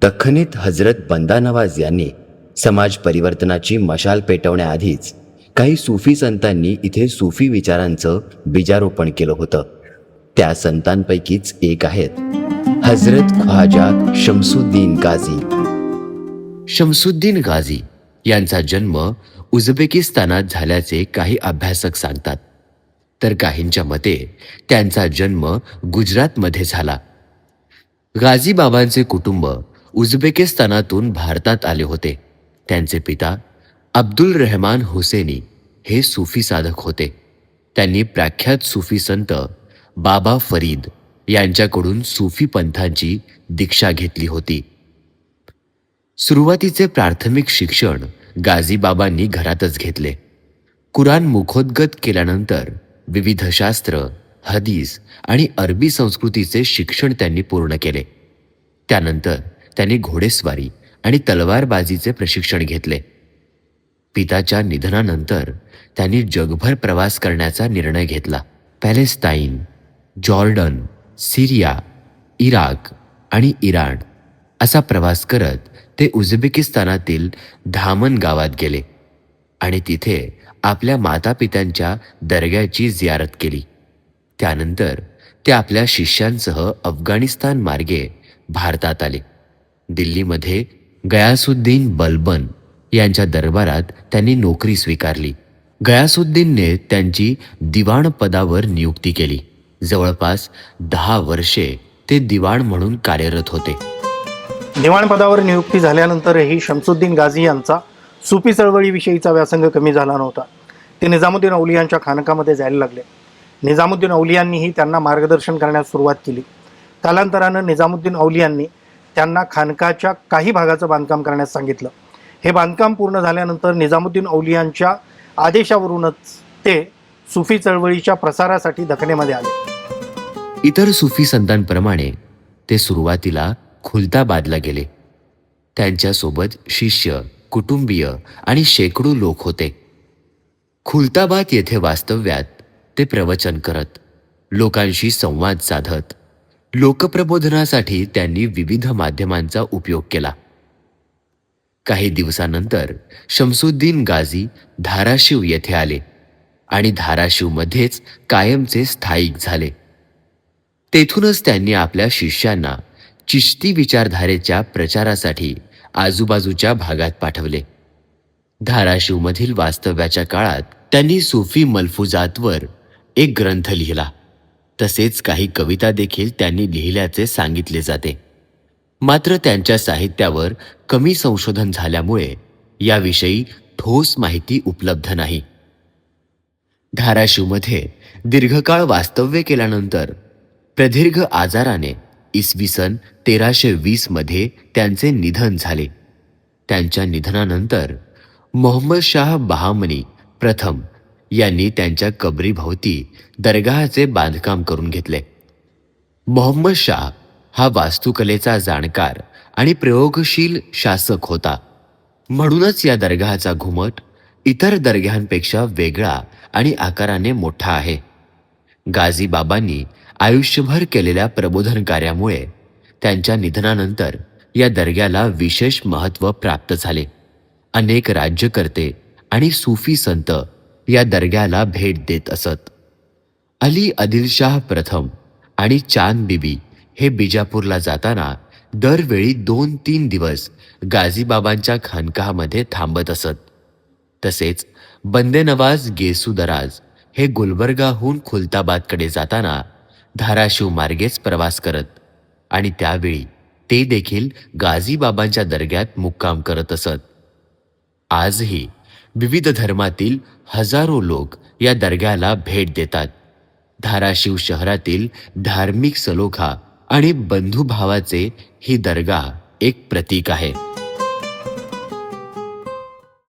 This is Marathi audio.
दख्खनीत हजरत बंदा नवाज यांनी समाज परिवर्तनाची मशाल पेटवण्याआधीच काही सूफी संतांनी इथे सूफी विचारांचं बीजारोपण केलं होतं. त्या संतांपैकीच एक आहेत हजरत ख्वाजा शमसुद्दीन गाझी. शमसुद्दीन गाझी यांचा जन्म उझबेकिस्तानात झाल्याचे काही अभ्यासक सांगतात, तर काहींच्या मते त्यांचा जन्म गुजरातमध्ये झाला. गाझी बाबांचे कुटुंब उझबेकिस्तानातून भारतात आले होते. त्यांचे पिता अब्दुल रहमान हुसेनी हे सूफी साधक होते. त्यांनी प्रख्यात सूफी संत बाबा फरीद यांच्याकडून सूफी पंथांची दीक्षा घेतली होती. सुरुवातीचे प्राथमिक शिक्षण गाझी बाबांनी घरातच घेतले. कुराण मुखोद्गत केल्यानंतर विविध शास्त्र, हदीस आणि अरबी संस्कृतीचे शिक्षण त्यांनी पूर्ण केले. त्यानंतर त्यांनी घोडेस्वारी आणि तलवारबाजीचे प्रशिक्षण घेतले. पिताच्या निधनानंतर त्यांनी जगभर प्रवास करण्याचा निर्णय घेतला. पॅलेस्टाईन, जॉर्डन, सिरिया, इराक आणि इराण असा प्रवास करत ते उझबेकिस्तानातील धामण गावात गेले आणि तिथे आपल्या मातापित्यांच्या दर्ग्याची जियारत केली. त्यानंतर ते आपल्या शिष्यांसह अफगाणिस्तान मार्गे भारतात आले. दिल्लीमध्ये गयासुद्दीन बलबन यांच्या दरबारात त्यांनी नोकरी स्वीकारली. गयासुद्दीनने त्यांची दिवाण पदावर नियुक्ती केली. जवळपास 10 वर्षे ते दिवाण म्हणून कार्यरत होते. दिवाण पदावर नियुक्ती झाल्यानंतरही शमसुद्दीन गाझी यांचा सुफी चळवळीविषयीचा व्यासंग कमी झाला नव्हता. ते निजामुद्दीन औलियांच्या खानकामध्ये जायला लागले. निजामुद्दीन औलियांनीही त्यांना मार्गदर्शन करण्यास सुरुवात केली. कालांतरानं निजामुद्दीन औलियांनी त्यांना खानकाच्या काही भागाचं बांधकाम करण्यास सांगितलं. हे बांधकाम पूर्ण झाल्यानंतर निजामुद्दीन औलियांच्या आदेशावरूनच ते सुफी चळवळीच्या प्रसारासाठी दखनेमध्ये आले. इतर सुफी संतांप्रमाणे ते सुरुवातीला खुलताबादला गेले. त्यांच्यासोबत शिष्य, कुटुंबीय आणि शेकडो लोक होते. खुलताबाद येथे वास्तव्यात ते प्रवचन करत, लोकांशी संवाद साधत. लोकप्रबोधनासाठी त्यांनी विविध माध्यमांचा उपयोग केला. काही दिवसानंतर शमसुद्दीन गाझी धाराशिव येथे आले आणि धाराशिवमध्येच कायमचे स्थायिक झाले. तेथूनच त्यांनी आपल्या शिष्यांना चिश्ती विचारधारेच्या प्रचारासाठी आजूबाजूच्या भागात पाठवले. धाराशिवमधील वास्तव्याच्या काळात त्यांनी सूफी मलफुजातवर एक ग्रंथ लिहिला. तसेच काही कविता देखील त्यांनी लिहिल्याचे सांगितले जाते. मात्र त्यांच्या साहित्यावर कमी संशोधन झाल्यामुळे याविषयी ठोस माहिती उपलब्ध नाही. धाराशिवमध्ये दीर्घकाळ वास्तव्य केल्यानंतर प्रदीर्घ आजाराने इसवी सन 1320 मध्ये त्यांचे निधन झाले. त्यांच्या निधनानंतर मोहम्मद शाह बहामनी प्रथम यांनी त्यांच्या कबरीभोवती दरगाहाचे बांधकाम करून घेतले. मोहम्मद शाह हा वास्तुकलेचा जाणकार आणि प्रयोगशील शासक होता. म्हणूनच या दरगाहाचा घुमट इतर दरगाहांपेक्षा वेगळा आणि आकाराने मोठा आहे. गाझी बाबांनी आयुष्यभर केलेल्या प्रबोधन कार्यामुळे त्यांच्या निधनानंतर या दर्ग्याला विशेष महत्त्व प्राप्त झाले. अनेक राज्यकर्ते आणि सूफी संत या दर्ग्याला भेट देत असत. अली आदिलशाह प्रथम आणि चांद बीबी हे बिजापूरला जाताना दरवेळी 2-3 दिवस गाझी बाबांच्या खानकामध्ये थांबत असत. तसेच बंदे नवाज गेसू दराज हे गुलबर्गाहून खुलताबादकडे जाताना धाराशिव मार्गेच प्रवास करत आणि त्यावेळी ते देखील गाझी बाबांच्या दर्ग्यात मुक्काम करत असत. आजही विविध धर्मातील हजारो लोक या दर्ग्याला भेट देतात. धाराशिव शहरातील धार्मिक सलोखा आणि बंधुभावाचे ही दर्गा एक प्रतीक आहे.